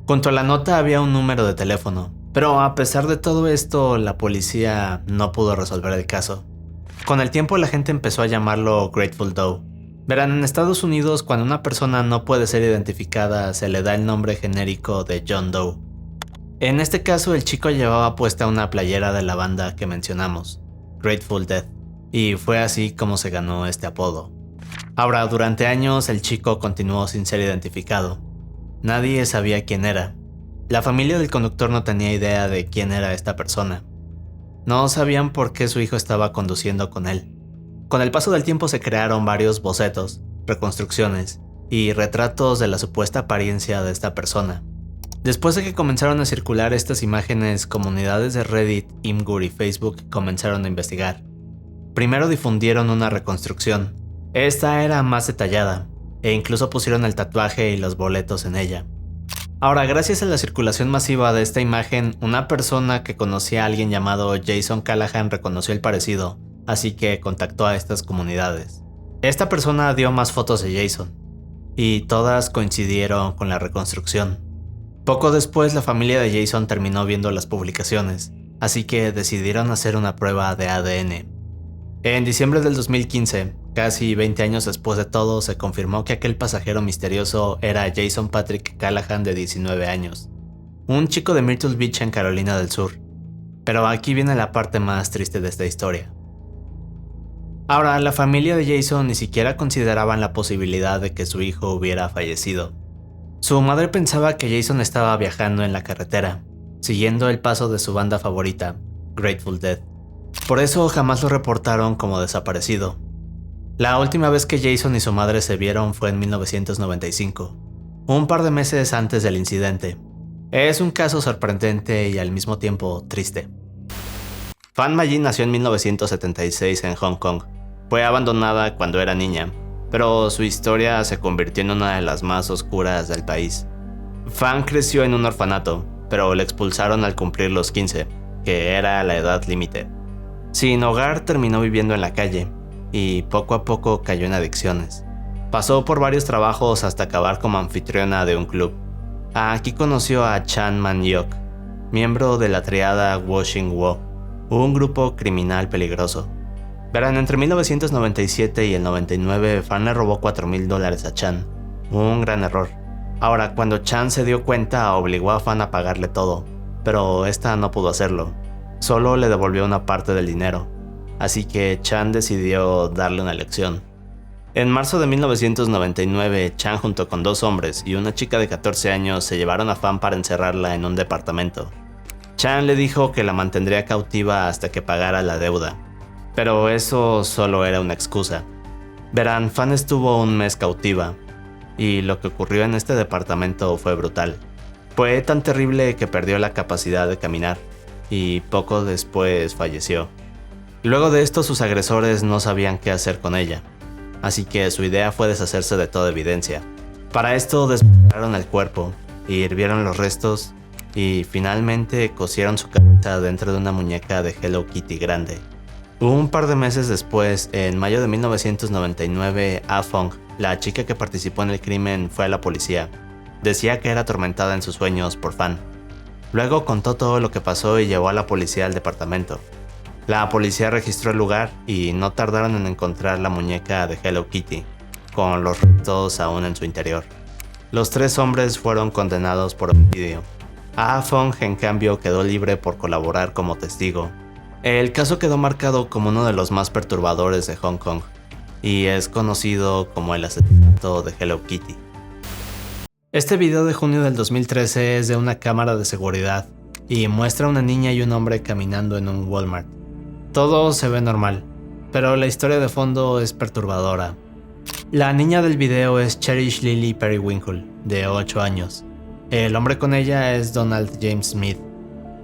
Junto a la nota había un número de teléfono, pero a pesar de todo esto, la policía no pudo resolver el caso. Con el tiempo la gente empezó a llamarlo Grateful Doe. Verán, en Estados Unidos, cuando una persona no puede ser identificada, se le da el nombre genérico de John Doe. En este caso, el chico llevaba puesta una playera de la banda que mencionamos, Grateful Dead, y fue así como se ganó este apodo. Ahora, durante años, el chico continuó sin ser identificado. Nadie sabía quién era. La familia del conductor no tenía idea de quién era esta persona. No sabían por qué su hijo estaba conduciendo con él. Con el paso del tiempo se crearon varios bocetos, reconstrucciones y retratos de la supuesta apariencia de esta persona. Después de que comenzaron a circular estas imágenes, comunidades de Reddit, Imgur y Facebook comenzaron a investigar. Primero difundieron una reconstrucción. Esta era más detallada, e incluso pusieron el tatuaje y los boletos en ella. Ahora, gracias a la circulación masiva de esta imagen, una persona que conocía a alguien llamado Jason Callahan reconoció el parecido, así que contactó a estas comunidades. Esta persona dio más fotos de Jason, y todas coincidieron con la reconstrucción. Poco después, la familia de Jason terminó viendo las publicaciones, así que decidieron hacer una prueba de ADN. En diciembre del 2015, casi 20 años después de todo, se confirmó que aquel pasajero misterioso era Jason Patrick Callahan, de 19 años, un chico de Myrtle Beach en Carolina del Sur. Pero aquí viene la parte más triste de esta historia. Ahora, la familia de Jason ni siquiera consideraban la posibilidad de que su hijo hubiera fallecido. Su madre pensaba que Jason estaba viajando en la carretera, siguiendo el paso de su banda favorita, Grateful Dead. Por eso jamás lo reportaron como desaparecido. La última vez que Jason y su madre se vieron fue en 1995, un par de meses antes del incidente. Es un caso sorprendente y al mismo tiempo triste. Fan Ma Yi nació en 1976 en Hong Kong. Fue abandonada cuando era niña, pero su historia se convirtió en una de las más oscuras del país. Fan creció en un orfanato, pero le expulsaron al cumplir los 15, que era la edad límite. Sin hogar, terminó viviendo en la calle, y poco a poco cayó en adicciones. Pasó por varios trabajos hasta acabar como anfitriona de un club. Aquí conoció a Chan Man-yok, miembro de la triada Wo-Shin-Wo, un grupo criminal peligroso. Verán, entre 1997 y el 99, Fan le robó $4,000 a Chan. Un gran error. Ahora, cuando Chan se dio cuenta, obligó a Fan a pagarle todo, pero esta no pudo hacerlo. Solo le devolvió una parte del dinero, así que Chan decidió darle una lección. En marzo de 1999, Chan junto con 2 hombres y una chica de 14 años se llevaron a Fan para encerrarla en un departamento. Chan le dijo que la mantendría cautiva hasta que pagara la deuda, pero eso solo era una excusa. Verán, Fan estuvo un mes cautiva, y lo que ocurrió en este departamento fue brutal. Fue tan terrible que perdió la capacidad de caminar, y poco después falleció. Luego de esto, sus agresores no sabían qué hacer con ella, así que su idea fue deshacerse de toda evidencia. Para esto desmembraron el cuerpo, hirvieron los restos y finalmente cosieron su cabeza dentro de una muñeca de Hello Kitty grande. Un par de meses después, en mayo de 1999, Ah Fong, la chica que participó en el crimen, fue a la policía. Decía que era atormentada en sus sueños por Fan. Luego contó todo lo que pasó y llevó a la policía al departamento. La policía registró el lugar y no tardaron en encontrar la muñeca de Hello Kitty. con los restos aún en su interior. Los 3 hombres fueron condenados por homicidio. Ah Fong, en cambio, quedó libre por colaborar como testigo. El caso quedó marcado como uno de los más perturbadores de Hong Kong, y es conocido como el asesinato de Hello Kitty. Este video de junio del 2013 es de una cámara de seguridad y muestra a una niña y un hombre caminando en un Walmart. Todo se ve normal, pero la historia de fondo es perturbadora. La niña del video es Cherish Lily Periwinkle, de 8 años. El hombre con ella es Donald James Smith.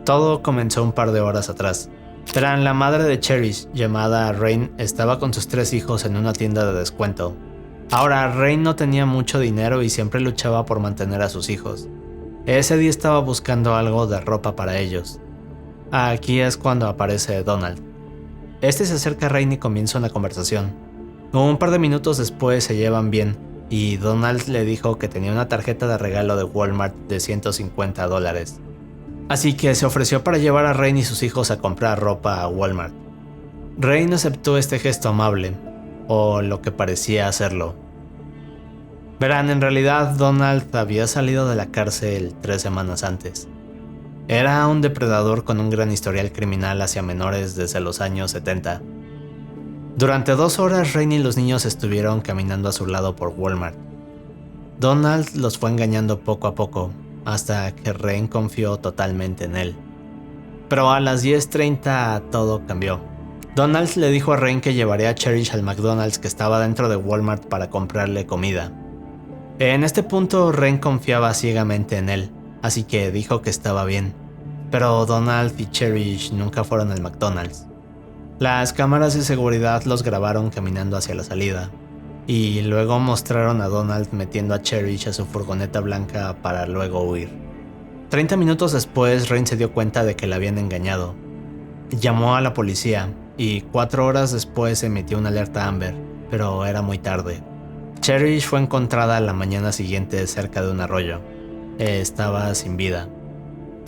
Todo comenzó un par de horas atrás. Verán, la madre de Cherish, llamada Rain, estaba con sus 3 hijos en una tienda de descuento. Ahora, Rain no tenía mucho dinero y siempre luchaba por mantener a sus hijos. Ese día estaba buscando algo de ropa para ellos. Aquí es cuando aparece Donald. Este se acerca a Rain y comienza una conversación. Un par de minutos después se llevan bien, y Donald le dijo que tenía una tarjeta de regalo de Walmart de $150. Así que se ofreció para llevar a Rain y sus hijos a comprar ropa a Walmart. Rain aceptó este gesto amable, o lo que parecía hacerlo. Verán, en realidad Donald había salido de la cárcel 3 semanas antes. Era un depredador con un gran historial criminal hacia menores desde los años 70. Durante 2 horas Rain y los niños estuvieron caminando a su lado por Walmart. Donald los fue engañando poco a poco, hasta que Rain confió totalmente en él. Pero a las 10:30 todo cambió. Donald le dijo a Rain que llevaría a Cherish al McDonald's que estaba dentro de Walmart para comprarle comida. En este punto Rain confiaba ciegamente en él, así que dijo que estaba bien. Pero Donald y Cherish nunca fueron al McDonald's. Las cámaras de seguridad los grabaron caminando hacia la salida, y luego mostraron a Donald metiendo a Cherish a su furgoneta blanca para luego huir. 30 minutos después, Rain se dio cuenta de que la habían engañado. Llamó a la policía, y 4 horas después emitió una alerta Amber, pero era muy tarde. Cherish fue encontrada la mañana siguiente cerca de un arroyo. Estaba sin vida.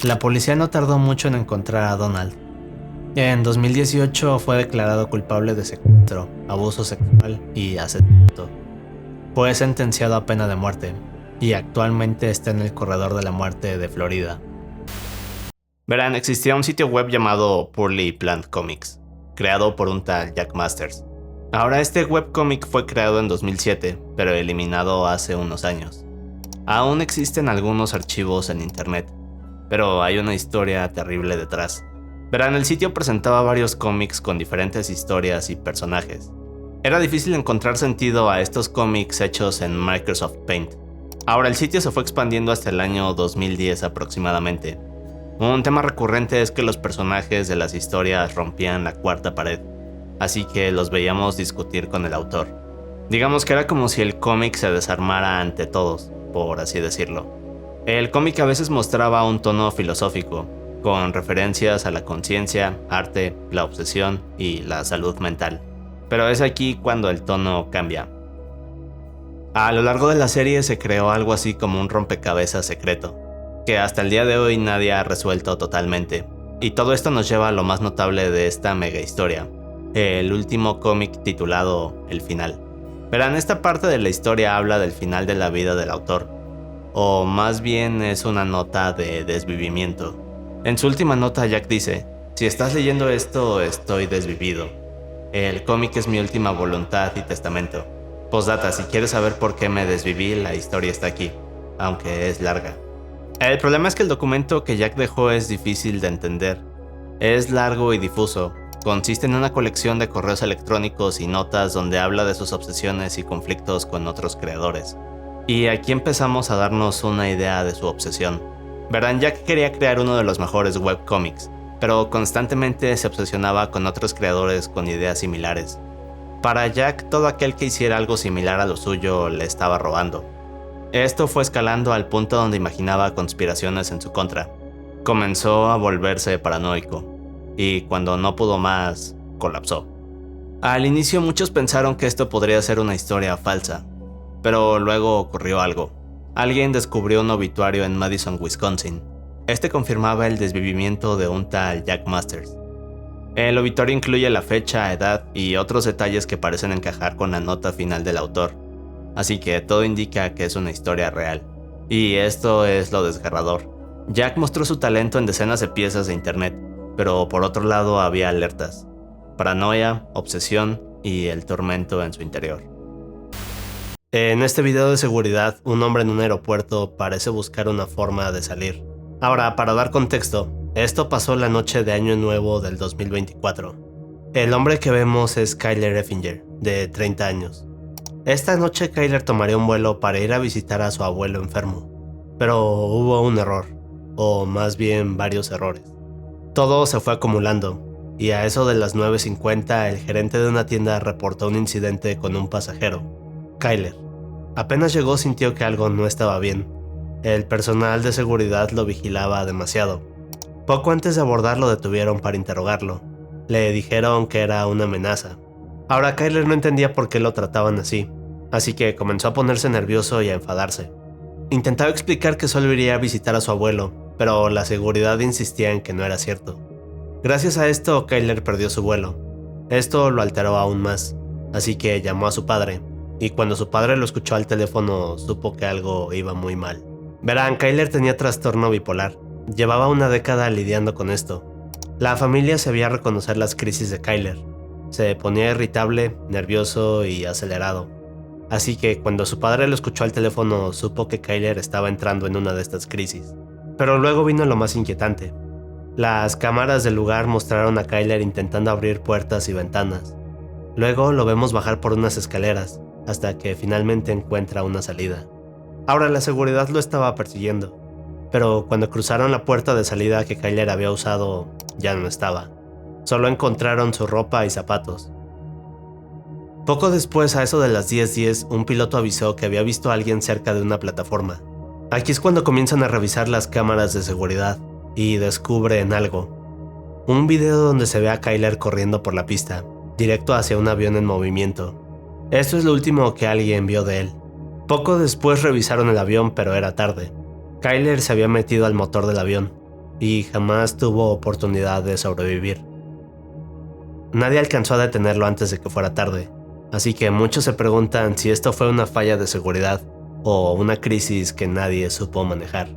La policía no tardó mucho en encontrar a Donald. En 2018 fue declarado culpable de secuestro, abuso sexual y asesinato. Fue sentenciado a pena de muerte y actualmente está en el corredor de la muerte de Florida. Verán, existía un sitio web llamado Poorly Planned Comics, creado por un tal Jack Masters. Ahora este webcomic fue creado en 2007, pero eliminado hace unos años. Aún existen algunos archivos en internet, pero hay una historia terrible detrás. Verán, el sitio presentaba varios cómics con diferentes historias y personajes. Era difícil encontrar sentido a estos cómics hechos en Microsoft Paint. Ahora el sitio se fue expandiendo hasta el año 2010 aproximadamente. Un tema recurrente es que los personajes de las historias rompían la cuarta pared, así que los veíamos discutir con el autor. Digamos que era como si el cómic se desarmara ante todos, por así decirlo. El cómic a veces mostraba un tono filosófico, con referencias a la conciencia, arte, la obsesión y la salud mental. Pero es aquí cuando el tono cambia. A lo largo de la serie se creó algo así como un rompecabezas secreto, que hasta el día de hoy nadie ha resuelto totalmente. Y todo esto nos lleva a lo más notable de esta mega historia, el último cómic titulado El Final. Verán, esta parte de la historia habla del final de la vida del autor, o más bien es una nota de desvivimiento. En su última nota Jack dice: si estás leyendo esto, estoy desvivido. El cómic es mi última voluntad y testamento. Postdata, si quieres saber por qué me desviví, la historia está aquí, aunque es larga. El problema es que el documento que Jack dejó es difícil de entender. Es largo y difuso. Consiste en una colección de correos electrónicos y notas donde habla de sus obsesiones y conflictos con otros creadores. Y aquí empezamos a darnos una idea de su obsesión. Verán, Jack quería crear uno de los mejores webcomics, pero constantemente se obsesionaba con otros creadores con ideas similares. Para Jack, todo aquel que hiciera algo similar a lo suyo le estaba robando. Esto fue escalando al punto donde imaginaba conspiraciones en su contra. Comenzó a volverse paranoico, y cuando no pudo más, colapsó. Al inicio muchos pensaron que esto podría ser una historia falsa, pero luego ocurrió algo. Alguien descubrió un obituario en Madison, Wisconsin. Este confirmaba el desvivimiento de un tal Jack Masters. El obituario incluye la fecha, edad y otros detalles que parecen encajar con la nota final del autor. así que todo indica que es una historia real. Y esto es lo desgarrador. Jack mostró su talento en decenas de piezas de internet, pero por otro lado había alertas, paranoia, obsesión y el tormento en su interior. En este video de seguridad, un hombre en un aeropuerto parece buscar una forma de salir. Ahora, para dar contexto, esto pasó la noche de Año Nuevo del 2024. El hombre que vemos es Kyler Effinger, de 30 años. Esta noche Kyler tomaría un vuelo para ir a visitar a su abuelo enfermo, pero hubo un error, o más bien varios errores. Todo se fue acumulando, y a eso de las 9:50 el gerente de una tienda reportó un incidente con un pasajero, Kyler. Apenas llegó sintió que algo no estaba bien. El personal de seguridad lo vigilaba demasiado. Poco antes de abordar lo detuvieron para interrogarlo. Le dijeron que era una amenaza. Ahora Kyler no entendía por qué lo trataban así que comenzó a ponerse nervioso y a enfadarse. Intentaba explicar que solo iría a visitar a su abuelo, pero la seguridad insistía en que no era cierto. Gracias a esto, Kyler perdió su vuelo. Esto lo alteró aún más, así que llamó a su padre, y cuando su padre lo escuchó al teléfono, supo que algo iba muy mal. Verán, Kyler tenía trastorno bipolar. Llevaba una década lidiando con esto. La familia sabía reconocer las crisis de Kyler. Se ponía irritable, nervioso y acelerado. Así que cuando su padre lo escuchó al teléfono, supo que Kyler estaba entrando en una de estas crisis. Pero luego vino lo más inquietante. Las cámaras del lugar mostraron a Kyler intentando abrir puertas y ventanas. Luego lo vemos bajar por unas escaleras, hasta que finalmente encuentra una salida. Ahora la seguridad lo estaba persiguiendo, pero cuando cruzaron la puerta de salida que Kyler había usado, ya no estaba. Solo encontraron su ropa y zapatos. Poco después, a eso de las 10:10, un piloto avisó que había visto a alguien cerca de una plataforma. Aquí es cuando comienzan a revisar las cámaras de seguridad y descubren algo. Un video donde se ve a Kyler corriendo por la pista, directo hacia un avión en movimiento. Esto es lo último que alguien vio de él. Poco después revisaron el avión, pero era tarde. Kyler se había metido al motor del avión y jamás tuvo oportunidad de sobrevivir. Nadie alcanzó a detenerlo antes de que fuera tarde, así que muchos se preguntan si esto fue una falla de seguridad o una crisis que nadie supo manejar.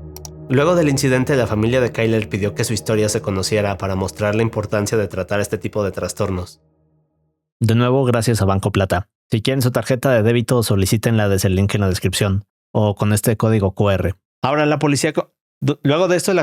Luego del incidente, la familia de Kyler pidió que su historia se conociera para mostrar la importancia de tratar este tipo de trastornos. De nuevo, gracias a Banco Plata. Si quieren su tarjeta de débito, solicítenla desde el link en la descripción o con este código QR. Ahora la policía... Luego de esto